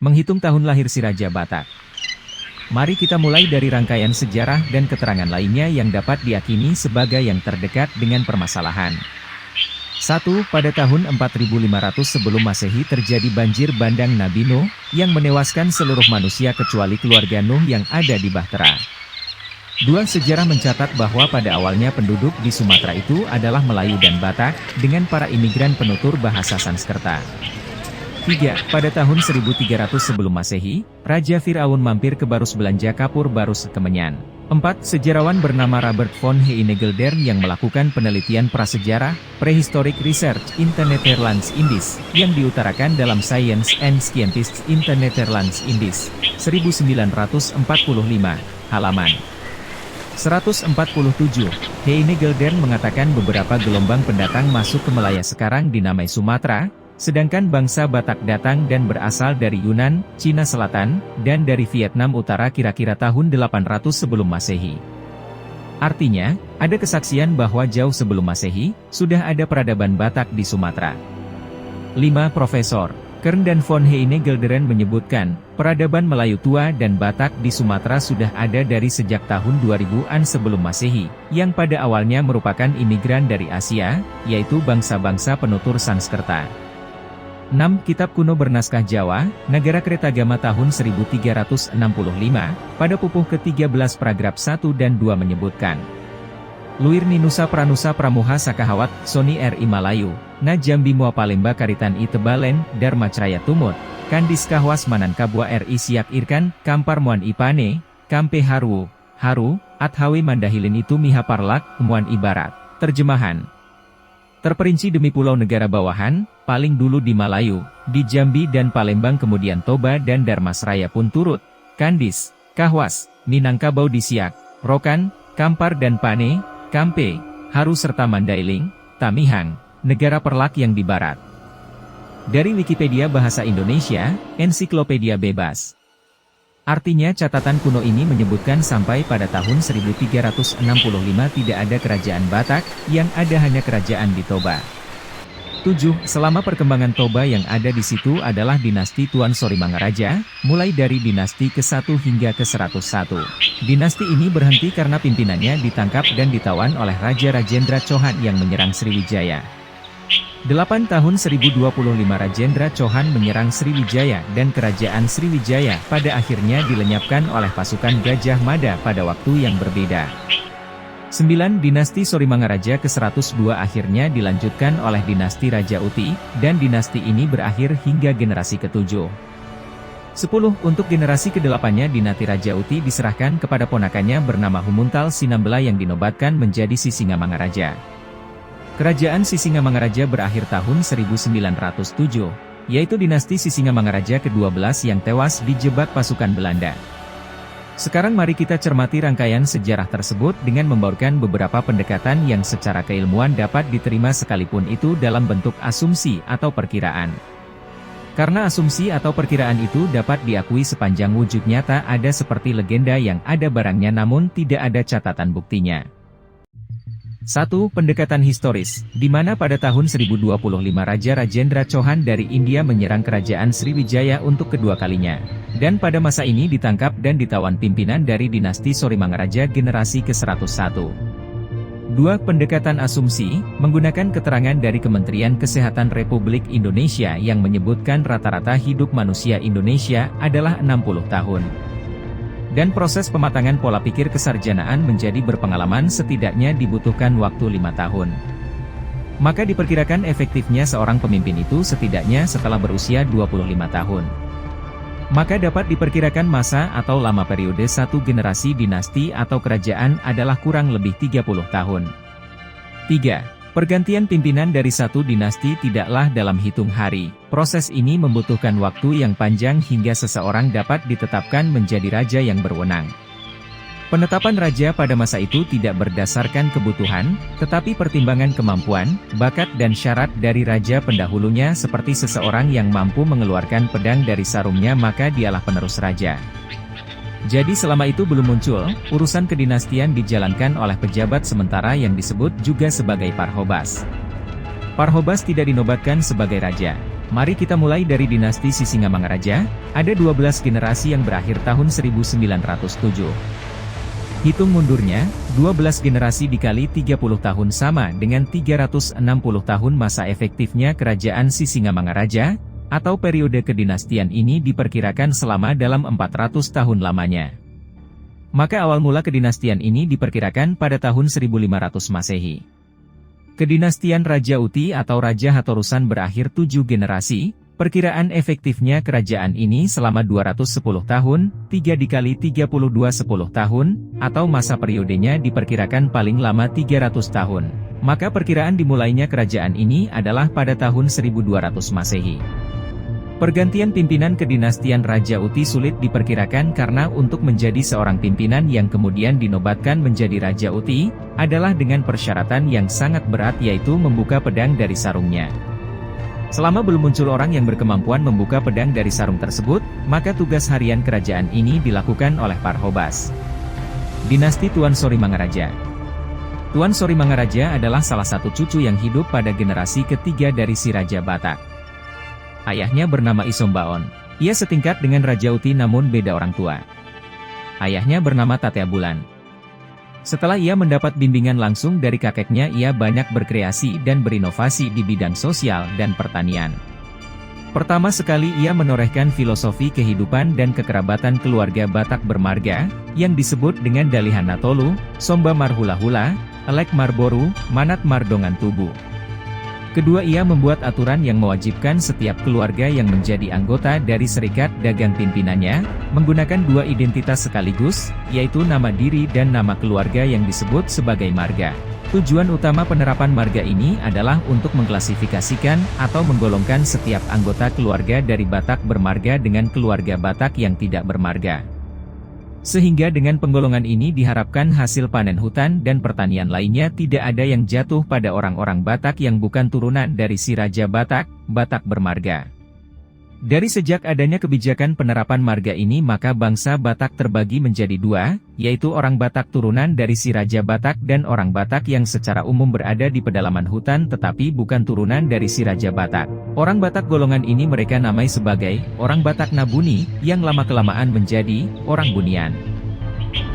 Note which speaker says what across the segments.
Speaker 1: Menghitung tahun lahir si Raja Batak. Mari kita mulai dari rangkaian sejarah dan keterangan lainnya yang dapat diyakini sebagai yang terdekat dengan permasalahan. 1. Pada tahun 4500 sebelum Masehi terjadi banjir bandang Nabi Nuh, yang menewaskan seluruh manusia kecuali keluarga Nuh yang ada di Bahtera. 2. Sejarah mencatat bahwa pada awalnya penduduk di Sumatera itu adalah Melayu dan Batak, dengan para imigran penutur bahasa Sanskerta. 3. Pada tahun 1300 sebelum Masehi, Raja Firaun mampir ke Barus belanja kapur Barus Kemenyan. 4. Sejarawan bernama Robert von Heinegelder yang melakukan penelitian prasejarah, Prehistoric Research in the Netherlands Indies, yang diutarakan dalam Science and Scientists in the Netherlands Indies, 1945, halaman 147. Heinegelder mengatakan beberapa gelombang pendatang masuk ke Malaya sekarang dinamai Sumatera, sedangkan bangsa Batak datang dan berasal dari Yunan, Cina Selatan, dan dari Vietnam Utara kira-kira tahun 800 sebelum Masehi. Artinya, ada kesaksian bahwa jauh sebelum Masehi, sudah ada peradaban Batak di Sumatera. 5. Profesor Kern dan von Heinegelderen menyebutkan, peradaban Melayu tua dan Batak di Sumatera sudah ada dari sejak tahun 2000-an sebelum Masehi, yang pada awalnya merupakan imigran dari Asia, yaitu bangsa-bangsa penutur Sanskerta. 6. Kitab kuno bernaskah Jawa, Negara Kretagama tahun 1365, pada pupuh ke-13 paragraf 1 dan 2 menyebutkan. Luir Ninusa Pranusa Pramuha Sakahawat, Soni R.I. Malayu, Na Jambi Mua Palemba Karitan I Tebalen, Dharma Craya Tumut, Kandis Kahwas Manan Kabua R.I. Siak Irkan, Kampar Muan Ipane, Kampe Haru, Athawi Mandahilin itu Miha Parlak, Muan Ibarat. Terjemahan. Terperinci demi pulau negara bawahan, paling dulu di Malayu, di Jambi dan Palembang kemudian Toba dan Darmasraya pun turut, Kandis, Kahwas, Minangkabau di Siak, Rokan, Kampar dan Pane, Kampe, Haru serta Mandailing, Tamihang, negara Perlak yang di barat. Dari Wikipedia Bahasa Indonesia, ensiklopedia bebas. Artinya catatan kuno ini menyebutkan sampai pada tahun 1365 tidak ada kerajaan Batak, yang ada hanya kerajaan di Toba. 7. Selama perkembangan Toba yang ada di situ adalah dinasti Tuan Sori Mangaraja, mulai dari dinasti ke-1 hingga ke-101. Dinasti ini berhenti karena pimpinannya ditangkap dan ditawan oleh Raja Rajendra Chohan yang menyerang Sriwijaya. 8 tahun 1025 Rajendra Chohan menyerang Sriwijaya dan kerajaan Sriwijaya pada akhirnya dilenyapkan oleh pasukan Gajah Mada pada waktu yang berbeda. 9. Dinasti Sori Mangaraja ke-102 akhirnya dilanjutkan oleh dinasti Raja Uti, dan dinasti ini berakhir hingga generasi ke-7. 10. Untuk generasi ke-8-nya dinasti Raja Uti diserahkan kepada ponakannya bernama Humuntal Sinambela yang dinobatkan menjadi Sisingamangaraja. Kerajaan Sisingamangaraja berakhir tahun 1907, yaitu dinasti Sisingamangaraja ke-12 yang tewas dijebak pasukan Belanda. Sekarang mari kita cermati rangkaian sejarah tersebut dengan membaurkan beberapa pendekatan yang secara keilmuan dapat diterima sekalipun itu dalam bentuk asumsi atau perkiraan. Karena asumsi atau perkiraan itu dapat diakui sepanjang wujud nyata ada seperti legenda yang ada barangnya namun tidak ada catatan buktinya. 1. Pendekatan historis, di mana pada tahun 1025 Raja Rajendra Chohan dari India menyerang kerajaan Sriwijaya untuk kedua kalinya. Dan pada masa ini ditangkap dan ditawan pimpinan dari dinasti Sori Mangaraja generasi ke-101. 2. Pendekatan asumsi, menggunakan keterangan dari Kementerian Kesehatan Republik Indonesia yang menyebutkan rata-rata hidup manusia Indonesia adalah 60 tahun. Dan proses pematangan pola pikir kesarjanaan menjadi berpengalaman setidaknya dibutuhkan waktu 5 tahun. Maka diperkirakan efektifnya seorang pemimpin itu setidaknya setelah berusia 25 tahun. Maka dapat diperkirakan masa atau lama periode satu generasi dinasti atau kerajaan adalah kurang lebih 30 tahun. 3. Pergantian pimpinan dari satu dinasti tidaklah dalam hitung hari. Proses ini membutuhkan waktu yang panjang hingga seseorang dapat ditetapkan menjadi raja yang berwenang. Penetapan raja pada masa itu tidak berdasarkan kebutuhan, tetapi pertimbangan kemampuan, bakat dan syarat dari raja pendahulunya seperti seseorang yang mampu mengeluarkan pedang dari sarungnya maka dialah penerus raja. Jadi selama itu belum muncul, urusan kedinastian dijalankan oleh pejabat sementara yang disebut juga sebagai Parhobas. Parhobas tidak dinobatkan sebagai raja. Mari kita mulai dari dinasti Sisingamangaraja, ada 12 generasi yang berakhir tahun 1907. Hitung mundurnya, 12 generasi dikali 30 tahun sama dengan 360 tahun masa efektifnya kerajaan Sisingamangaraja, atau periode kedinastian ini diperkirakan selama dalam 400 tahun lamanya. Maka awal mula kedinastian ini diperkirakan pada tahun 1500 Masehi. Kedinastian Raja Uti atau Raja Hatorusan berakhir 7 generasi, perkiraan efektifnya kerajaan ini selama 210 tahun, 3 dikali 32 10 tahun, atau masa periodenya diperkirakan paling lama 300 tahun. Maka perkiraan dimulainya kerajaan ini adalah pada tahun 1200 Masehi. Pergantian pimpinan kedinastian Raja Uti sulit diperkirakan karena untuk menjadi seorang pimpinan yang kemudian dinobatkan menjadi Raja Uti, adalah dengan persyaratan yang sangat berat yaitu membuka pedang dari sarungnya. Selama belum muncul orang yang berkemampuan membuka pedang dari sarung tersebut, maka tugas harian kerajaan ini dilakukan oleh Parhobas. Dinasti Tuan Sori Mangaraja. Tuan Sori Mangaraja adalah salah satu cucu yang hidup pada generasi ketiga dari si Raja Batak. Ayahnya bernama Isombaon. Ia setingkat dengan Raja Uti namun beda orang tua. Ayahnya bernama Tatea Bulan. Setelah ia mendapat bimbingan langsung dari kakeknya, ia banyak berkreasi dan berinovasi di bidang sosial dan pertanian. Pertama sekali ia menorehkan filosofi kehidupan dan kekerabatan keluarga Batak bermarga, yang disebut dengan Dalihan Natolu, Somba Marhula-hula, Elek Marboru, Manat Mardongan Tubu. Kedua, ia membuat aturan yang mewajibkan setiap keluarga yang menjadi anggota dari serikat dagang pimpinannya, menggunakan dua identitas sekaligus, yaitu nama diri dan nama keluarga yang disebut sebagai marga. Tujuan utama penerapan marga ini adalah untuk mengklasifikasikan atau menggolongkan setiap anggota keluarga dari Batak bermarga dengan keluarga Batak yang tidak bermarga. Sehingga dengan penggolongan ini diharapkan hasil panen hutan dan pertanian lainnya tidak ada yang jatuh pada orang-orang Batak yang bukan turunan dari si Raja Batak, Batak bermarga. Dari sejak adanya kebijakan penerapan marga ini maka bangsa Batak terbagi menjadi dua, yaitu orang Batak turunan dari si Raja Batak dan orang Batak yang secara umum berada di pedalaman hutan tetapi bukan turunan dari si Raja Batak. Orang Batak golongan ini mereka namai sebagai orang Batak Nabuni, yang lama-kelamaan menjadi orang Bunian.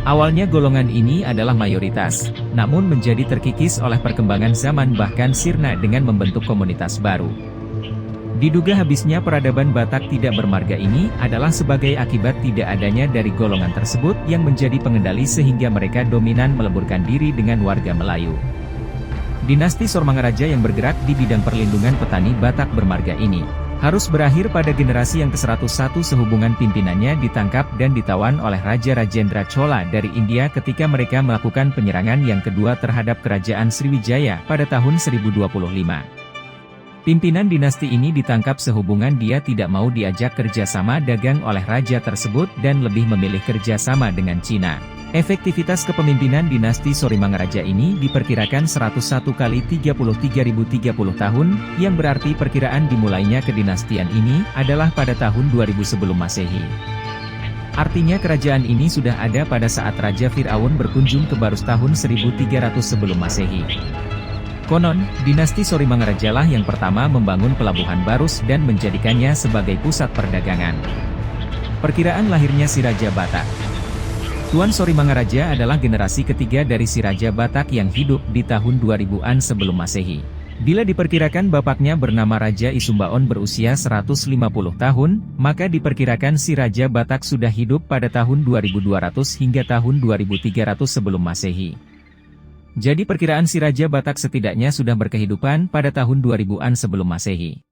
Speaker 1: Awalnya golongan ini adalah mayoritas, namun menjadi terkikis oleh perkembangan zaman bahkan sirna dengan membentuk komunitas baru. Diduga habisnya peradaban Batak tidak bermarga ini adalah sebagai akibat tidak adanya dari golongan tersebut yang menjadi pengendali sehingga mereka dominan meleburkan diri dengan warga Melayu. Dinasti Sormangaraja yang bergerak di bidang perlindungan petani Batak bermarga ini harus berakhir pada generasi yang ke-101 sehubungan pimpinannya ditangkap dan ditawan oleh Raja Rajendra Chola dari India ketika mereka melakukan penyerangan yang kedua terhadap kerajaan Sriwijaya pada tahun 1025. Pimpinan dinasti ini ditangkap sehubungan dia tidak mau diajak kerjasama dagang oleh raja tersebut dan lebih memilih kerjasama dengan Cina. Efektivitas kepemimpinan dinasti Sorimangaraja ini diperkirakan 101 kali 33.030 tahun, yang berarti perkiraan dimulainya kedinastian ini adalah pada tahun 2000 sebelum Masehi. Artinya kerajaan ini sudah ada pada saat Raja Fir'aun berkunjung ke Barus tahun 1300 sebelum Masehi. Konon, dinasti Sorimangaraja lah yang pertama membangun pelabuhan Barus dan menjadikannya sebagai pusat perdagangan. Perkiraan lahirnya si Raja Batak. Tuan Sorimangaraja adalah generasi ketiga dari si Raja Batak yang hidup di tahun 2000-an sebelum Masehi. Bila diperkirakan bapaknya bernama Raja Isumbaon berusia 150 tahun, maka diperkirakan si Raja Batak sudah hidup pada tahun 2200 hingga tahun 2300 sebelum Masehi. Jadi perkiraan si Raja Batak setidaknya sudah berkehidupan pada tahun 2000-an sebelum Masehi.